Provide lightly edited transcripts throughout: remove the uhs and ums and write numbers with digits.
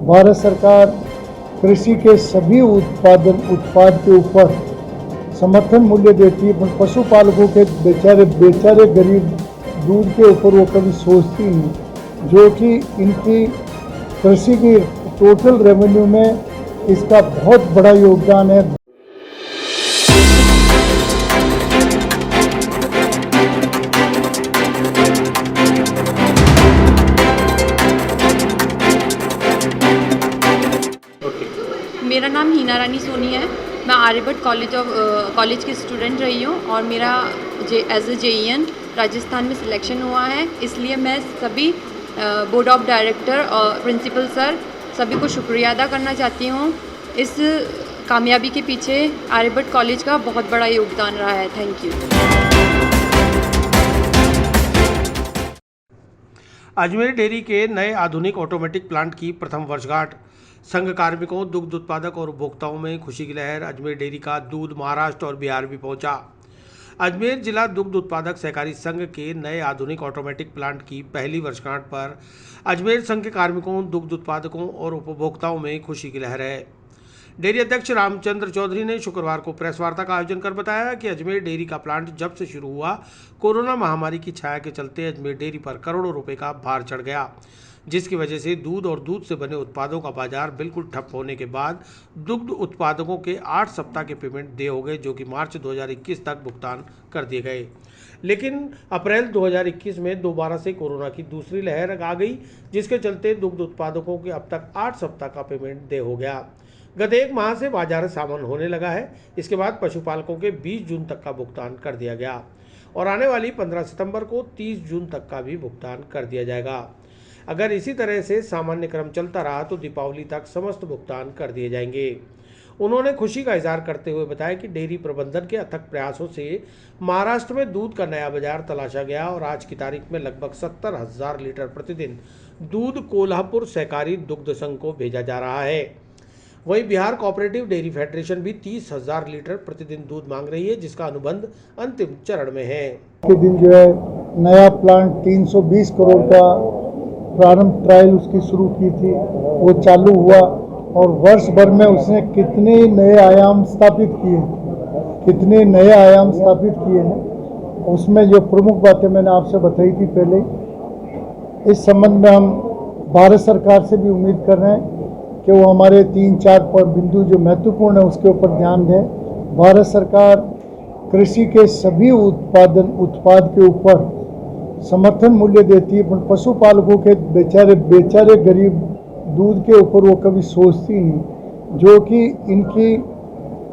भारत सरकार कृषि के सभी उत्पाद के ऊपर समर्थन मूल्य देती है, पर पशुपालकों के बेचारे गरीब दूध के ऊपर वो कभी सोचती नहीं, जो कि इनकी कृषि की टोटल रेवेन्यू में इसका बहुत बड़ा योगदान है। मेरा नाम हीना रानी सोनी है। मैं आर्यभट्ट कॉलेज की स्टूडेंट रही हूँ और मेरा एज ए JEN राजस्थान में सिलेक्शन हुआ है। इसलिए मैं सभी बोर्ड ऑफ डायरेक्टर और प्रिंसिपल सर सभी को शुक्रिया अदा करना चाहती हूँ। इस कामयाबी के पीछे आर्यभट्ट कॉलेज का बहुत बड़ा योगदान रहा है। Thank you. अजमेर डेयरी के नए आधुनिक ऑटोमेटिक प्लांट की प्रथम वर्षगांठ। संघ कार्मिकों, दुग्ध उत्पादक और उपभोक्ताओं में खुशी की लहर। अजमेर डेयरी का दूध महाराष्ट्र और बिहार भी पहुंचा। अजमेर जिला दुग्ध उत्पादक सहकारी संघ के नए आधुनिक ऑटोमेटिक प्लांट की पहली वर्षगांठ पर अजमेर संघ के कार्मिकों, दुग्ध उत्पादकों और उपभोक्ताओं में खुशी की लहर है। डेयरी अध्यक्ष रामचंद्र चौधरी ने शुक्रवार को प्रेस वार्ता का आयोजन कर बताया कि अजमेर डेयरी का प्लांट जब से शुरू हुआ, कोरोना महामारी की छाया के चलते अजमेर डेयरी पर करोड़ों रुपए का भार चढ़ गया, जिसकी वजह से दूध और दूध से बने उत्पादों का बाजार बिल्कुल ठप होने के बाद दुग्ध उत्पादकों के 8 सप्ताह के पेमेंट देय हो गए, जो कि मार्च 2021 तक भुगतान कर दिए गए। लेकिन अप्रैल 2021 में दोबारा से कोरोना की दूसरी लहर आ गई, जिसके चलते दुग्ध उत्पादकों के अब तक 8 सप्ताह का पेमेंट देय हो गया। गत 1 माह से बाजार सामान्य होने लगा है। इसके बाद पशुपालकों के 20 जून तक का भुगतान कर दिया गया और आने वाली 15 सितंबर को 30 जून तक का भी भुगतान कर दिया जाएगा। अगर इसी तरह से सामान्य क्रम चलता रहा तो दीपावली तक समस्त भुगतान कर दिए जाएंगे। उन्होंने खुशी का इजहार करते हुए बताया कि डेयरी प्रबंधन के अथक प्रयासों से महाराष्ट्र में दूध का नया बाजार तलाशा गया और आज की तारीख में लगभग 70,000 लीटर प्रतिदिन दूध कोल्हापुर सहकारी दुग्ध संघ को भेजा जा रहा है। वहीं बिहार कोऑपरेटिव डेयरी फेडरेशन भी 30,000 लीटर प्रतिदिन दूध मांग रही है, जिसका अनुबंध अंतिम चरण में है। के दिन जो है नया प्लांट 320 करोड़ का प्रारंभ ट्रायल उसकी शुरू की थी, वो चालू हुआ और वर्ष भर में उसने कितने नए आयाम स्थापित किए हैं। उसमें जो प्रमुख बातें मैंने आपसे बताई थी पहले, इस संबंध में हम भारत सरकार से भी उम्मीद कर रहे हैं कि वो हमारे 3-4 बिंदु जो महत्वपूर्ण है उसके ऊपर ध्यान दें। भारत सरकार कृषि के सभी उत्पाद के ऊपर समर्थन मूल्य देती है, पर पशुपालकों के बेचारे गरीब दूध के ऊपर वो कभी सोचती नहीं, जो कि इनकी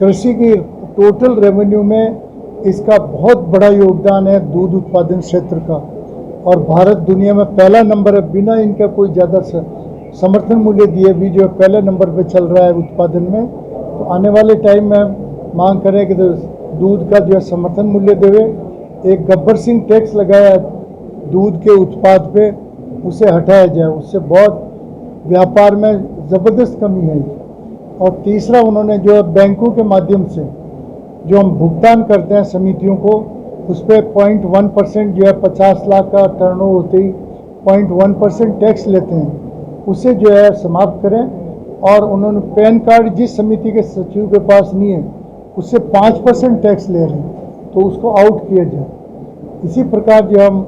कृषि की टोटल रेवेन्यू में इसका बहुत बड़ा योगदान है दूध उत्पादन क्षेत्र का। और भारत दुनिया में पहला नंबर है, बिना इनका कोई ज़्यादा समर्थन मूल्य दिए भी जो पहले नंबर पे चल रहा है उत्पादन में। तो आने वाले टाइम में मांग करें कि दूध का जो है समर्थन मूल्य देवे। एक गब्बर सिंह टैक्स लगाया दूध के उत्पाद पे, उसे हटाया जाए, उससे बहुत व्यापार में ज़बरदस्त कमी है। और तीसरा, उन्होंने जो बैंकों के माध्यम से जो हम भुगतान करते हैं समितियों को, उस पर 0.1% जो है 50 लाख का टर्नओवर होते ही 0.1% टैक्स लेते हैं, उसे जो है समाप्त करें। और उन्होंने पैन कार्ड जिस समिति के सचिव के पास नहीं है उससे 5% टैक्स ले रहे हैं, तो उसको आउट किया जाए। इसी प्रकार जो हम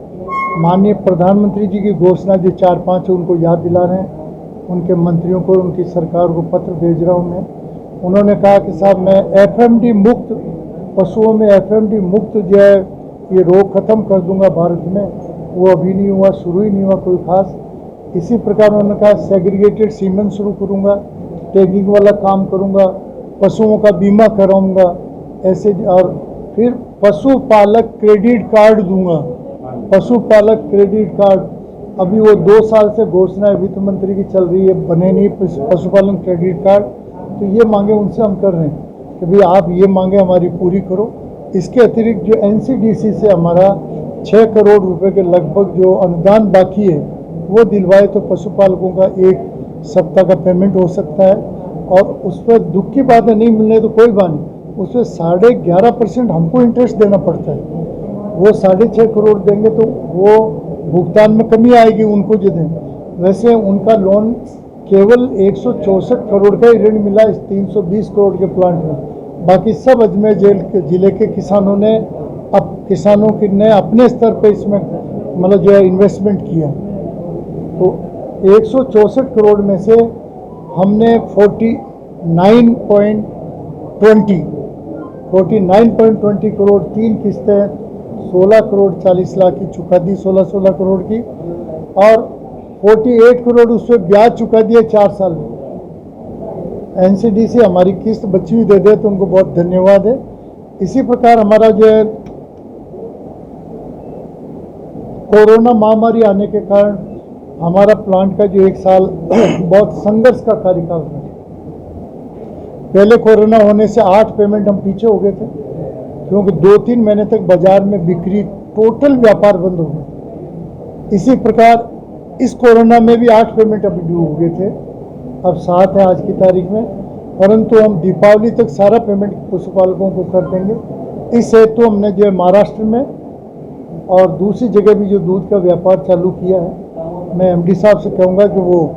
माननीय प्रधानमंत्री जी की घोषणा जो 4-5 है उनको याद दिला रहे हैं, उनके मंत्रियों को, उनकी सरकार को पत्र भेज रहा हूँ मैं। उन्होंने कहा कि साहब मैं FMD मुक्त, पशुओं में FMD मुक्त जो है ये रोग खत्म कर दूंगा भारत में। वो अभी नहीं हुआ, शुरू ही नहीं हुआ कोई खास। इसी प्रकार उन्होंने कहा सेग्रीगेटेड सीमेंट शुरू करूंगा, टैगिंग वाला काम करूंगा, पशुओं का बीमा कराऊंगा ऐसे। और फिर पशुपालक क्रेडिट कार्ड दूंगा, पशुपालक क्रेडिट कार्ड। अभी वो 2 साल से घोषणा वित्त मंत्री की चल रही है, बने नहीं पशुपालन क्रेडिट कार्ड। तो ये मांगे उनसे हम कर रहे हैं कि भाई आप ये मांगे हमारी पूरी करो। इसके अतिरिक्त जो NCDC से हमारा 6 करोड़ रुपए के लगभग जो अनुदान बाकी है वो दिलवाए तो पशुपालकों का 1 सप्ताह का पेमेंट हो सकता है। और उस पर दुख की बात है, नहीं मिलने तो कोई बात नहीं, उस पर 11.5% हमको इंटरेस्ट देना पड़ता है। वो 6.5 करोड़ देंगे तो वो भुगतान में कमी आएगी उनको जो दें। वैसे उनका लोन केवल 164 करोड़ का ही ऋण मिला इस 320 करोड़ के प्लांट में। बाकी सब अजमेर जिले के किसानों ने अपने स्तर पे इसमें मतलब जो है इन्वेस्टमेंट किया। तो 164 करोड़ में से हमने 49.20 करोड़ 3 किस्तें 16 करोड़ 40 लाख की चुका दी, 16 करोड़ की, और 48 करोड़ उसमें ब्याज चुका दिए 4 साल में। NCDC हमारी किस्त बची हुई दे दे तो उनको बहुत धन्यवाद है। इसी प्रकार हमारा जो है कोरोना महामारी आने के कारण हमारा प्लांट का जो 1 साल बहुत संघर्ष का कार्यकाल था। पहले कोरोना होने से 8 पेमेंट हम पीछे हो गए थे, क्योंकि 2-3 महीने तक बाजार में बिक्री टोटल व्यापार बंद हो गया। इसी प्रकार इस कोरोना में भी 8 पेमेंट अभी ड्यू हो गए थे, अब 7 है आज की तारीख में, परंतु हम दीपावली तक सारा पेमेंट पशुपालकों को कर देंगे। इस हेतु हमने जो है महाराष्ट्र में और दूसरी जगह भी जो दूध का व्यापार चालू किया है, मैं MD साहब से कहूँगा कि वो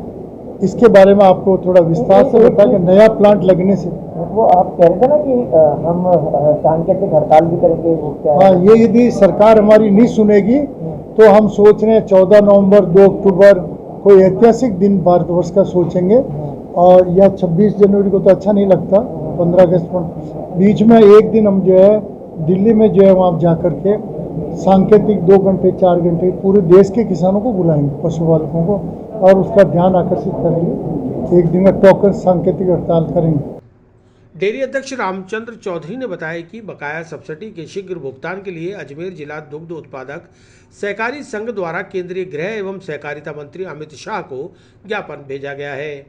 इसके बारे में आपको थोड़ा विस्तार से बता कि नया प्लांट लगने से। वो आप कह रहे थे ना कि हम सांकेतिक हड़ताल भी करेंगे, वो क्या है? हाँ, ये यदि सरकार हमारी नहीं सुनेगी तो हम सोच रहे हैं 14 नवंबर 2 अक्टूबर कोई ऐतिहासिक दिन भारतवर्ष का सोचेंगे, और यह 26 जनवरी को तो अच्छा नहीं लगता, 15 अगस्त पर बीच में एक दिन हम जो है दिल्ली में जो है वहाँ जा कर के सांकेतिक 2 घंटे 4 घंटे पूरे देश के किसानों को बुलाएंगे, पशुपालकों को, और उसका ध्यान आकर्षित करेंगे। एक दिन का टोकन सांकेतिक हड़ताल करेंगे। डेयरी अध्यक्ष रामचंद्र चौधरी ने बताया कि बकाया सब्सिडी के शीघ्र भुगतान के लिए अजमेर जिला दुग्ध उत्पादक सहकारी संघ द्वारा केंद्रीय गृह एवं सहकारिता मंत्री अमित शाह को ज्ञापन भेजा गया है।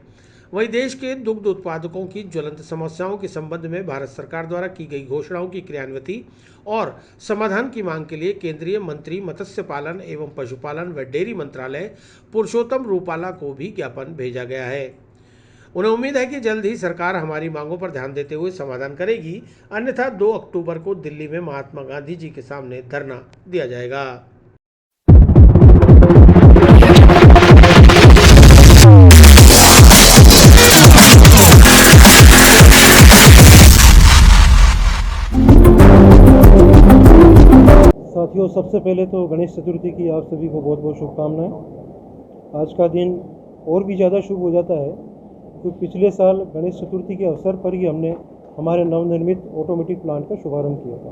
वहीं देश के दुग्ध उत्पादकों की ज्वलंत समस्याओं के संबंध में भारत सरकार द्वारा की गई घोषणाओं की क्रियान्विति और समाधान की मांग के लिए केंद्रीय मंत्री मत्स्य पालन एवं पशुपालन व डेयरी मंत्रालय पुरुषोत्तम रूपाला को भी ज्ञापन भेजा गया है। उन्हें उम्मीद है कि जल्द ही सरकार हमारी मांगों पर ध्यान देते हुए समाधान करेगी, अन्यथा 2 अक्टूबर को दिल्ली में महात्मा गांधी जी के सामने धरना दिया जाएगा। साथियों, सबसे पहले तो गणेश चतुर्थी की आप सभी को बहुत बहुत शुभकामनाएं। आज का दिन और भी ज़्यादा शुभ हो जाता है क्योंकि पिछले साल गणेश चतुर्थी के अवसर पर ही हमने हमारे नवनिर्मित ऑटोमेटिक प्लांट का शुभारंभ किया था।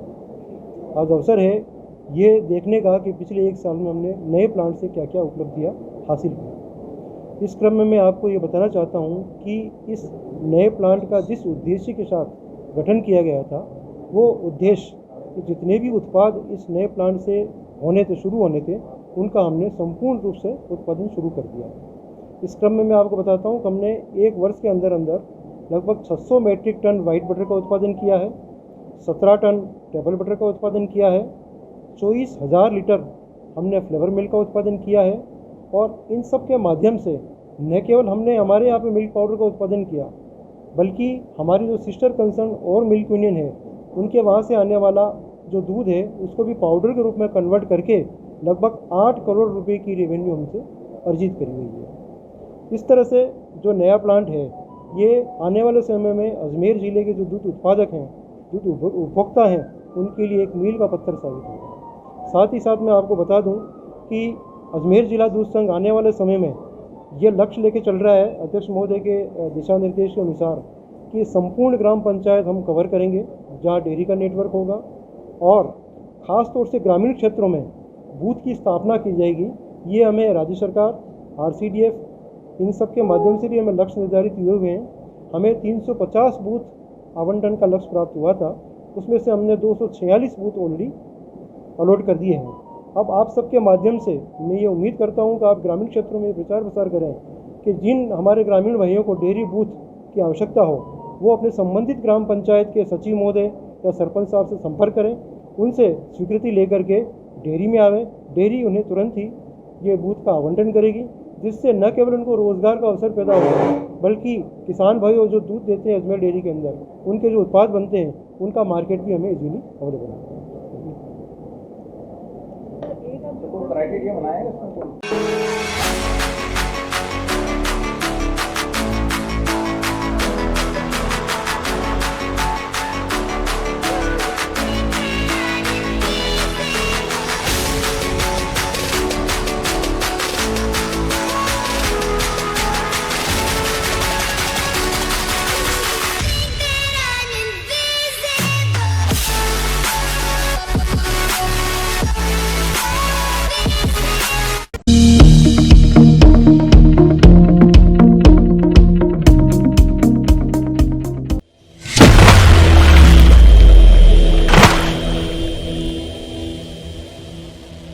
आज अवसर है ये देखने का कि पिछले 1 साल में हमने नए प्लांट से क्या क्या उपलब्धियाँ हासिल की। इस क्रम में मैं आपको ये बताना चाहता हूँ कि इस नए प्लांट का जिस उद्देश्य के साथ गठन किया गया था, वो उद्देश्य कि जितने भी उत्पाद इस नए प्लांट से शुरू होने थे, उनका हमने संपूर्ण रूप से उत्पादन शुरू कर दिया। इस क्रम में मैं आपको बताता हूँ कि हमने 1 वर्ष के अंदर लगभग 600 मैट्रिक टन वाइट बटर का उत्पादन किया है, 17 टन टेबल बटर का उत्पादन किया है, 24,000 लीटर हमने फ्लेवर मिल्क का उत्पादन किया है। और इन सब के माध्यम से न केवल हमने हमारे यहाँ पे मिल्क पाउडर का उत्पादन किया, बल्कि हमारी जो सिस्टर कंसर्न और मिल्क यूनियन है, उनके वहाँ से आने वाला जो दूध है उसको भी पाउडर के रूप में कन्वर्ट करके लगभग 8 करोड़ रुपए की रेवेन्यू हमसे अर्जित करी हुई है। इस तरह से जो नया प्लांट है, ये आने वाले समय में अजमेर ज़िले के जो दूध उत्पादक हैं, दूध उपभोक्ता हैं, उनके लिए एक मील का पत्थर साबित होगा। साथ ही साथ मैं आपको बता दूं कि अजमेर जिला दूध संघ आने वाले समय में ये लक्ष्य लेके चल रहा है अध्यक्ष महोदय के दिशा निर्देश के अनुसार कि संपूर्ण ग्राम पंचायत हम कवर करेंगे जहाँ डेयरी का नेटवर्क होगा, और ख़ास तौर से ग्रामीण क्षेत्रों में बूथ की स्थापना की जाएगी। ये हमें राज्य सरकार, RCDF, इन सब के माध्यम से भी हमें लक्ष्य निर्धारित हुए हुए हैं। हमें 350 बूथ आवंटन का लक्ष्य प्राप्त हुआ था, उसमें से हमने 246 बूथ ऑलरेडी अलॉट कर दिए हैं। अब आप सबके माध्यम से मैं ये उम्मीद करता हूं कि आप ग्रामीण क्षेत्रों में प्रचार प्रसार करें कि जिन हमारे ग्रामीण भाइयों को डेयरी बूथ की आवश्यकता हो, वो अपने संबंधित ग्राम पंचायत के सचिव महोदय या सरपंच साहब से संपर्क करें, उनसे स्वीकृति लेकर के डेयरी में आवें। डेयरी उन्हें तुरंत ही ये बूथ का आवंटन करेगी, जिससे न केवल उनको रोज़गार का अवसर पैदा होगा, बल्कि किसान भाई और जो दूध देते हैं अजमेर डेयरी के अंदर, उनके जो उत्पाद बनते हैं उनका मार्केट भी हमें इजीली अवेलेबल है। क्राइटेरिया बनाया है इसमें?